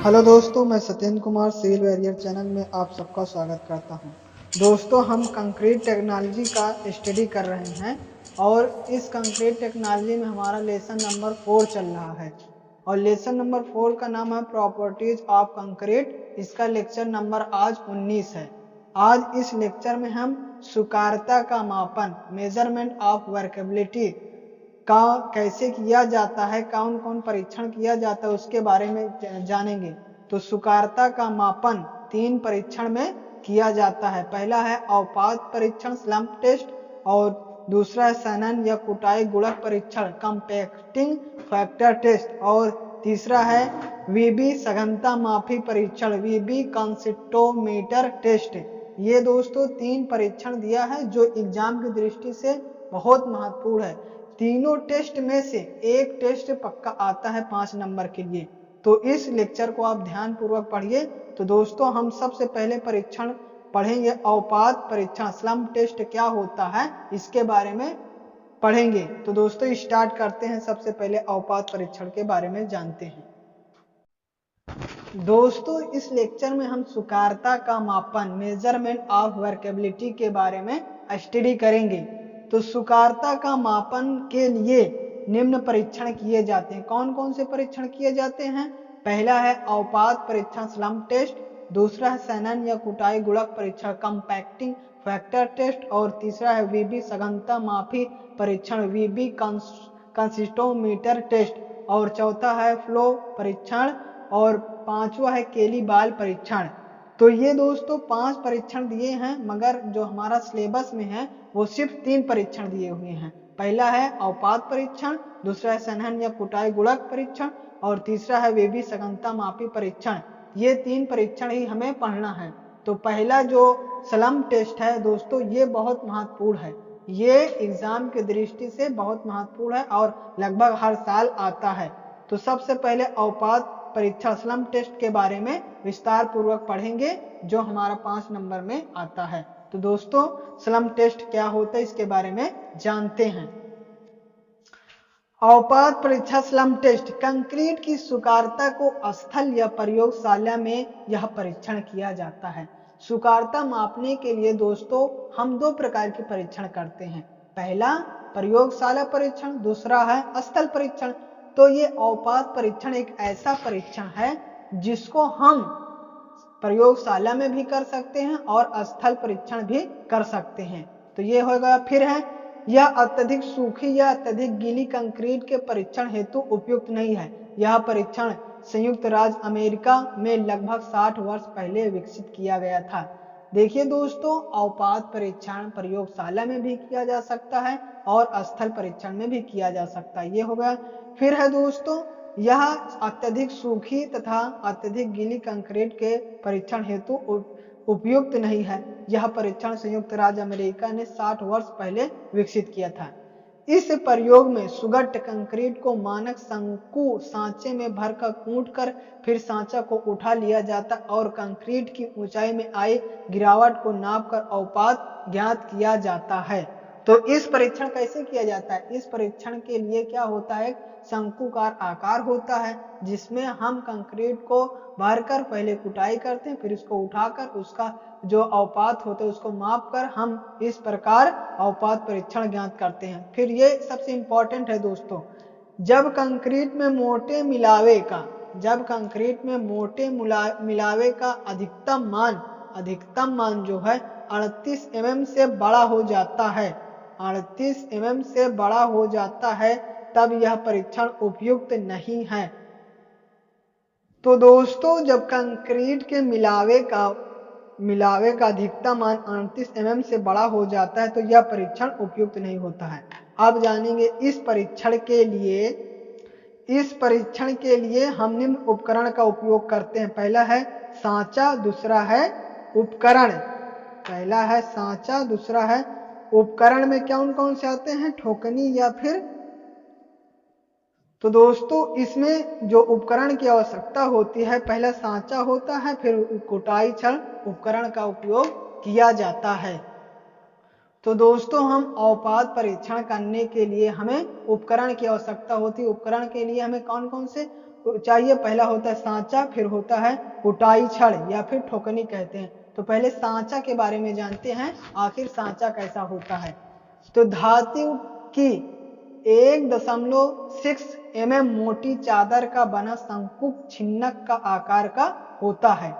Hello दोस्तों, मैं Satyendra Kumar civil barrier channel में आप सबका स्वागत करता हूं। दोस्तों, हम कंक्रीट टेक्नोलॉजी का स्टडी कर रहे हैं और इस कंक्रीट टेक्नोलॉजी में हमारा लेसन नंबर 4 चल रहा है और लेसन नंबर 4 का नाम है प्रॉपर्टीज ऑफ कंक्रीट। इसका लेक्चर नंबर आज 19 है। आज इस लेक्चर में हम सुकारता का मापन, मेजरमेंट ऑफ वर्केबिलिटी का कैसे किया जाता है, कौन कौन परीक्षण किया जाता है उसके बारे में जानेंगे। तो सुकारता का मापन 3 परीक्षण में किया जाता है। पहला है औपात परीक्षण स्लम्प टेस्ट, और दूसरा है सनन या कुटाई गुणक परीक्षण कंपैक्टिंग फैक्टर टेस्ट, और तीसरा है वीबी सघनता मापी परीक्षण वीबी कंसिटोमीटर टेस्ट। ये दोस्तों 3 परीक्षण दिया है जो एग्जाम की दृष्टि से बहुत महत्वपूर्ण है। तीनों टेस्ट में से एक टेस्ट पक्का आता है 5 नंबर के लिए, तो इस लेक्चर को आप ध्यान पूर्वक पढ़िए। तो दोस्तों, हम सबसे पहले परीक्षण पढ़ेंगे औपात परीक्षण स्लम्प टेस्ट क्या होता है इसके बारे में पढ़ेंगे। तो दोस्तों स्टार्ट करते हैं। सबसे पहले औपात परीक्षण के बारे में जानते हैं। दोस्तों, इस लेक्चर में हम सुकारता का मापन, मेजरमेंट ऑफ वर्केबिलिटी के बारे में स्टडी करेंगे। तो सुकारता का मापन के लिए निम्न परीक्षण किए जाते हैं। कौन कौन से परीक्षण किए जाते हैं? पहला है औपात परीक्षण स्लम्प टेस्ट, दूसरा है सनन या कुटाई गुणक परीक्षण कंपैक्टिंग फैक्टर टेस्ट, और तीसरा है वीबी सघनता मापी परीक्षण वीबी कंसिस्टोमीटर टेस्ट, और चौथा है फ्लो परीक्षण, और पांचवा है केली बाल परीक्षण। तो ये दोस्तों 5 परीक्षण दिए हैं, मगर जो हमारा सिलेबस में है वो सिर्फ 3 परीक्षण दिए हुए हैं। पहला है औपात परीक्षण, दूसरा है सनन या कुटाई गुणक परीक्षण, और तीसरा है वेबी सघनता मापी परीक्षण। ये 3 परीक्षण ही हमें पढ़ना है। तो पहला जो स्लम्प टेस्ट है दोस्तों, ये बहुत महत्वपूर्ण है। ये एग्जाम की दृष्टि से बहुत महत्वपूर्ण है और लगभग हर साल आता है। तो सबसे पहले औपात परीक्षा स्लम्प टेस्ट के बारे में विस्तार पूर्वक पढ़ेंगे जो हमारा 5 नंबर में आता है। तो दोस्तों, स्लम्प टेस्ट क्या होता है इसके बारे में जानते हैं। औपात परीक्षा स्लम्प टेस्ट कंक्रीट की सुकारता को स्थल या प्रयोगशाला में यह परीक्षण किया जाता है। सुकारता मापने के लिए दोस्तों हम 2 प्रकार के परीक्षण करते हैं। पहला प्रयोगशाला परीक्षण, दूसरा है स्थल परीक्षण। तो ये औपात परीक्षण एक ऐसा परीक्षण है जिसको हम प्रयोगशाला में भी कर सकते हैं और स्थल परीक्षण भी कर सकते हैं। तो ये होगा। फिर है यह अत्यधिक सूखी या अत्यधिक गीली कंक्रीट के परीक्षण हेतु उपयुक्त नहीं है। यह परीक्षण संयुक्त राज्य अमेरिका में लगभग 60 वर्ष पहले विकसित किया गया था। देखिए दोस्तों, औपात परीक्षण प्रयोगशाला में भी किया जा सकता है और स्थल परीक्षण में भी किया जा सकता है। ये हो गया। फिर है दोस्तों, यह अत्यधिक सूखी तथा अत्यधिक गीली कंक्रीट के परीक्षण हेतु उपयुक्त नहीं है। यह परीक्षण संयुक्त राज्य अमेरिका ने 60 वर्ष पहले विकसित किया था। इस प्रयोग में सुगट्ट कंक्रीट को मानक शंकु सांचे में भरकर कूटकर फिर सांचा को उठा लिया जाता और कंक्रीट की ऊंचाई में आई गिरावट को नापकर औपात ज्ञात किया जाता है। तो इस परीक्षण कैसे किया जाता है? इस परीक्षण के लिए क्या होता है, शंकुकार आकार होता है जिसमें हम कंक्रीट को भरकर पहले कुटाई करते हैं, फिर उसको उठाकर उसका जो औपात होता है उसको मापकर हम इस प्रकार औपात परीक्षण ज्ञात करते हैं। फिर ये सबसे इंपॉर्टेंट है दोस्तों, जब कंक्रीट में मोटे मिलावे का अधिकतम मान जो है 38 mm से बड़ा हो जाता है, 38 mm से बड़ा हो जाता है, तब यह परीक्षण उपयुक्त नहीं है। तो दोस्तों, जब कंक्रीट के मिलावे का अधिकतम मान 38 mm से बड़ा हो जाता है तो यह परीक्षण उपयुक्त नहीं होता है। अब जानेंगे इस परीक्षण के लिए हम निम्न उपकरण का उपयोग करते हैं। पहला है सांचा, दूसरा है उपकरण। पहला है सांचा, दूसरा है उपकरण। में कौन कौन से आते हैं? ठोकनी या फिर। तो दोस्तों, इसमें जो उपकरण की आवश्यकता होती है, पहला सांचा होता है, फिर कुटाई छड़ उपकरण का उपयोग किया जाता है। तो दोस्तों हम अवपात परीक्षण करने के लिए हमें उपकरण की आवश्यकता होती है। उपकरण के लिए हमें कौन कौन से चाहिए? पहला होता है सांचा, फिर होता है कुटाई छड़ या फिर ठोकनी कहते हैं। तो पहले सांचा के बारे में जानते हैं, आखिर सांचा कैसा होता है। तो धातु की 1.6 mm मोटी चादर का बना शंकु छिन्नक का आकार का होता है।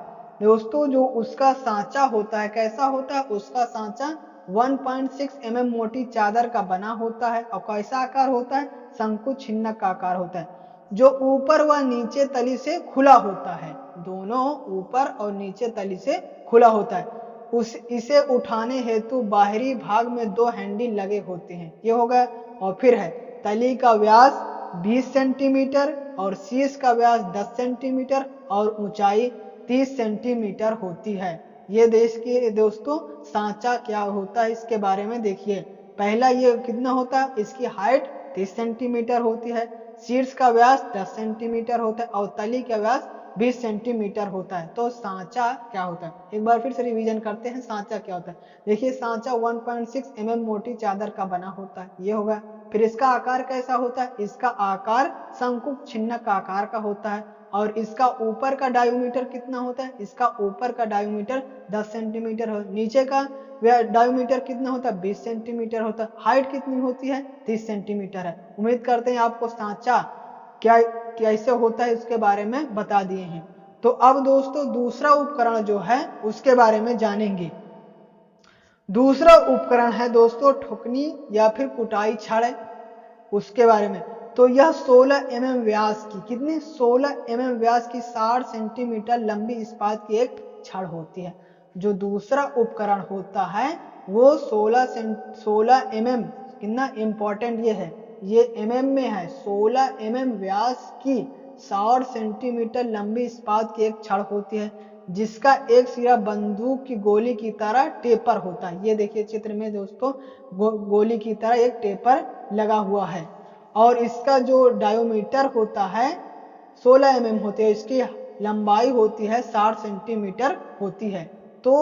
दोस्तों जो उसका सांचा होता है कैसा होता है? उसका सांचा 1.6 mm मोटी चादर का बना होता है। और कैसा आकार होता है? शंकु छिन्नक का आकार होता है, जो ऊपर व नीचे तली से खुला होता है। दोनों ऊपर और नीचे तली से खुला होता है। इसे उठाने हेतु बाहरी भाग में 2 हैंडल लगे होते हैं। ये हो गया। और फिर है तली का व्यास 20 सेंटीमीटर और शीर्ष का व्यास 10 सेंटीमीटर और ऊंचाई 30 सेंटीमीटर होती है। ये दोस्तों सांचा क्या होता है इसके बारे में देखिए। पहला ये कितना होता है? इसकी हाइट 30 सेंटीमीटर होती है, शीर्ष का व्यास 10 सेंटीमीटर होता है और तली का व्यास 20 सेंटीमीटर होता है। तो सांचा क्या होता है? एक बार फिर से रिवीजन करते हैं, सांचा क्या होता है। देखिए सांचा 1.6 mm मोटी चादर का बना होता है, ये होगा। फिर इसका आकार कैसा होता है? इसका आकार शंकु छिन्नक का आकार का होता है। और इसका ऊपर का डायोमीटर कितना होता है? इसका ऊपर का डायोमीटर 10 सेंटीमीटर हो। नीचे का डायोमीटर कितना होता है? 20 सेंटीमीटर होता है। हाइट कितनी होती है? 30 सेंटीमीटर है। उम्मीद करते हैं आपको सांचा क्या कैसे होता है उसके बारे में बता दिए हैं। तो अब दोस्तों दूसरा उपकरण जो है उसके बारे में जानेंगे। दूसरा उपकरण है दोस्तों ठोकनी या फिर कुटाई छड़, उसके बारे में। तो यह 16 mm व्यास की, कितनी? 16 mm व्यास की 60 सेंटीमीटर लंबी इस्पात की एक छड़ होती है। जो दूसरा उपकरण होता है वो 16 mm, कितना इंपॉर्टेंट ये है, ये mm में है। 16 mm व्यास की 60 सेंटीमीटर लंबी इस्पात की एक छड़ होती है, जिसका एक सिरा बंदूक की गोली की तरह टेपर होता है। ये देखिए चित्र में दोस्तों गोली की तरह एक टेपर लगा हुआ है। और इसका जो डायोमीटर होता है 16 mm होती है, इसकी लंबाई होती है 60 सेंटीमीटर होती है। तो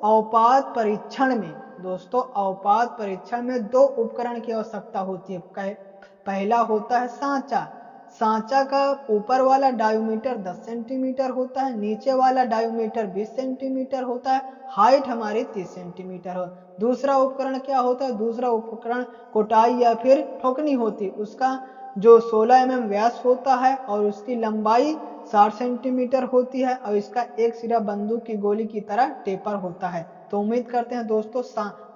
अवपात परीक्षण में दोस्तों, अवपात परीक्षण में 2 उपकरण की आवश्यकता होती है। पहला होता है सांचा। सांचा का ऊपर वाला डायोमीटर 10 सेंटीमीटर होता है, नीचे वाला डायोमीटर 20 सेंटीमीटर होता है, हाइट हमारी 30 सेंटीमीटर हो। दूसरा उपकरण क्या होता है? दूसरा उपकरण कुटाई या फिर ठोकनी होती है। उसका जो 16 mm व्यास होता है और उसकी लंबाई 60 सेंटीमीटर होती है और इसका एक सिरा बंदूक की गोली की तरह टेपर होता है। तो उम्मीद करते हैं दोस्तों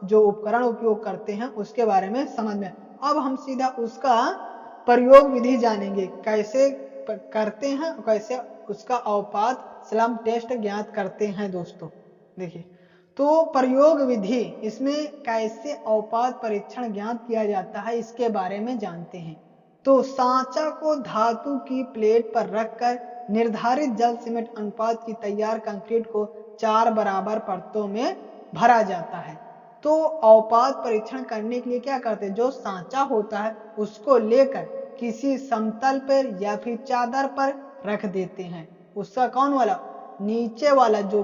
जो उपकरण उपयोग करते हैं उसके बारे में समझ में। अब हम सीधा उसका प्रयोग विधि जानेंगे, कैसे करते हैं, कैसे उसका अवपात स्लम टेस्ट ज्ञात करते हैं। दोस्तों देखिए, तो प्रयोग विधि, इसमें कैसे अवपात परीक्षण ज्ञात किया जाता है इसके बारे में जानते हैं। तो सांचा को धातु की प्लेट पर रखकर निर्धारित जल सीमेंट अनुपात की तैयार कंक्रीट को 4 बराबर परतों में भरा जाता है। तो अवपात परीक्षण करने के लिए क्या करते हैं? जो सांचा होता है उसको लेकर किसी समतल पर या फिर चादर पर रख देते हैं। उसका कौन वाला? नीचे वाला जो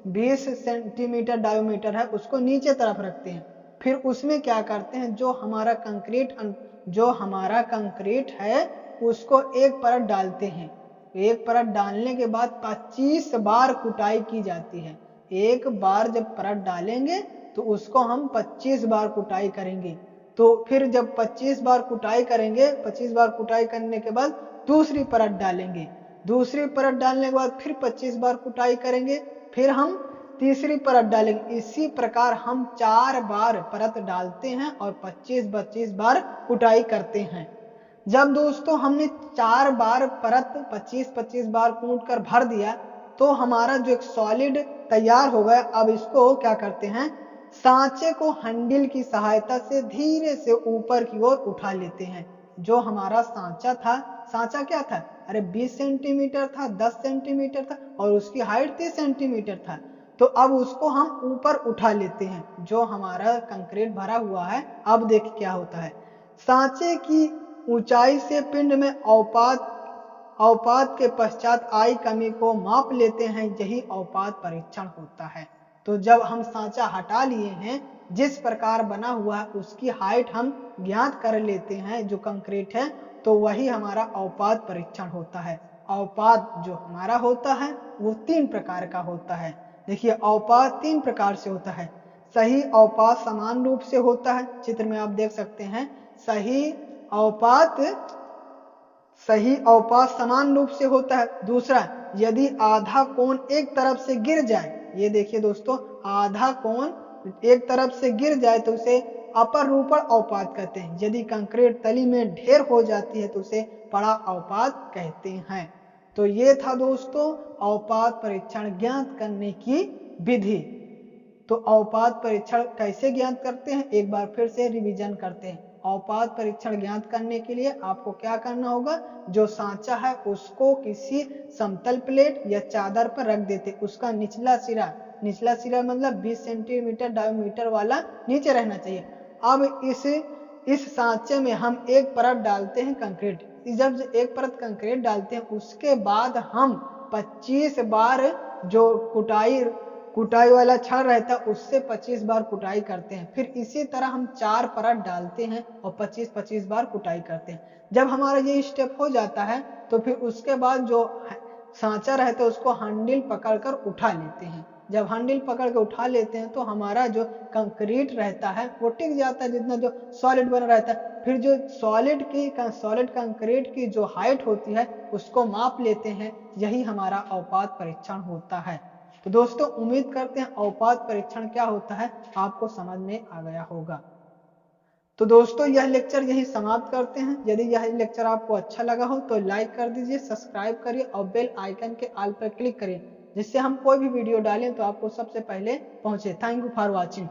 20 सेंटीमीटर डायोमीटर है उसको नीचे तरफ रखते हैं। फिर उसमें क्या करते हैं? जो हमारा कंक्रीट है उसको एक परत डालते हैं। एक परत डालने के बाद 25 बार कुटाई की जाती है। एक बार जब परत डालेंगे तो उसको हम 25 बार कुटाई करेंगे। तो फिर जब 25 बार कुटाई करेंगे, 25 बार कुटाई करने के बाद दूसरी परत डालेंगे। दूसरी परत डालने के बाद फिर 25 बार कुटाई करेंगे, फिर हम तीसरी परत डालेंगे। इसी प्रकार हम 4 बार परत डालते हैं और 25-25 बार कुटाई करते हैं। जब दोस्तों हमने 4 बार परत 25-25 बार कूट कर भर दिया तो हमारा जो एक सॉलिड तैयार हो गया। अब इसको क्या करते हैं? सांचे को हैंडल की सहायता से धीरे से ऊपर की ओर उठा लेते हैं। जो हमारा सांचा था, सांचा क्या था? अरे 20 सेंटीमीटर था, 10 सेंटीमीटर था और उसकी हाइट 30 सेंटीमीटर था। तो अब उसको हम ऊपर उठा लेते हैं। जो हमारा कंक्रीट भरा हुआ है, अब देखिए क्या होता है। सांचे की ऊंचाई से पिंड में अवपात के पश्चात आई कमी को माप लेते हैं। यही अवपात परीक्षण होता है। तो जब हम सांचा हटा लिए हैं, जिस प्रकार बना हुआ है उसकी हाइट हम ज्ञात कर लेते हैं जो कंक्रीट है, तो वही हमारा अवपात परीक्षण होता है। अवपात जो हमारा होता है वो 3 प्रकार का होता है। देखिए अवपात 3 प्रकार से होता है। सही अवपात समान रूप से होता है, चित्र में आप देख सकते हैं। सही अवपात समान रूप से होता है। दूसरा, यदि आधा कोण एक तरफ से गिर जाए, ये देखिए दोस्तों, आधा कोण एक तरफ से गिर जाए तो उसे अपरूपण अवपात कहते हैं। यदि कंक्रीट तली में ढेर हो जाती है तो उसे पड़ा अवपात कहते हैं। तो ये था दोस्तों अवपात परीक्षण ज्ञात करने की विधि। तो अवपात परीक्षण कैसे ज्ञात करते हैं, एक बार फिर से रिवीजन करते हैं। अवपात परीक्षण ज्ञात करने के लिए आपको क्या करना होगा, जो सांचा है उसको किसी समतल प्लेट या चादर पर रख देते। उसका निचला सिरा मतलब 20 सेंटीमीटर डायमीटर वाला नीचे रहना चाहिए। अब इस सांचे में हम एक परत डालते हैं कंक्रीट। जब एक परत कंक्रीट डालते हैं उसके बाद हम 25 बार जो कुटाई वाला छड़ रहता है उससे 25 बार कुटाई करते हैं। फिर इसी तरह हम 4 परत डालते हैं और 25-25 बार कुटाई करते हैं। जब हमारा ये स्टेप हो जाता है तो फिर उसके बाद जो सांचा रहता है उसको हैंडल पकड़कर उठा लेते हैं। जब हैंडल पकड़ के उठा लेते हैं तो हमारा जो कंक्रीट रहता है वो टिक जाता है, जितना जो सॉलिड बना रहता है। फिर जो सॉलिड कंक्रीट की जो हाइट होती है उसको माप लेते हैं। यही हमारा अवपात परीक्षण होता है। तो दोस्तों उम्मीद करते हैं अवपात परीक्षण क्या होता है आपको समझ में आ गया होगा। तो दोस्तों यह लेक्चर यही समाप्त करते हैं। यदि यह लेक्चर आपको अच्छा लगा हो तो लाइक कर दीजिए, सब्सक्राइब करिए और बेल आइकन के ऑल पर क्लिक करिए, जिससे हम कोई भी वीडियो डालें तो आपको सबसे पहले पहुंचे। Thank you for watching.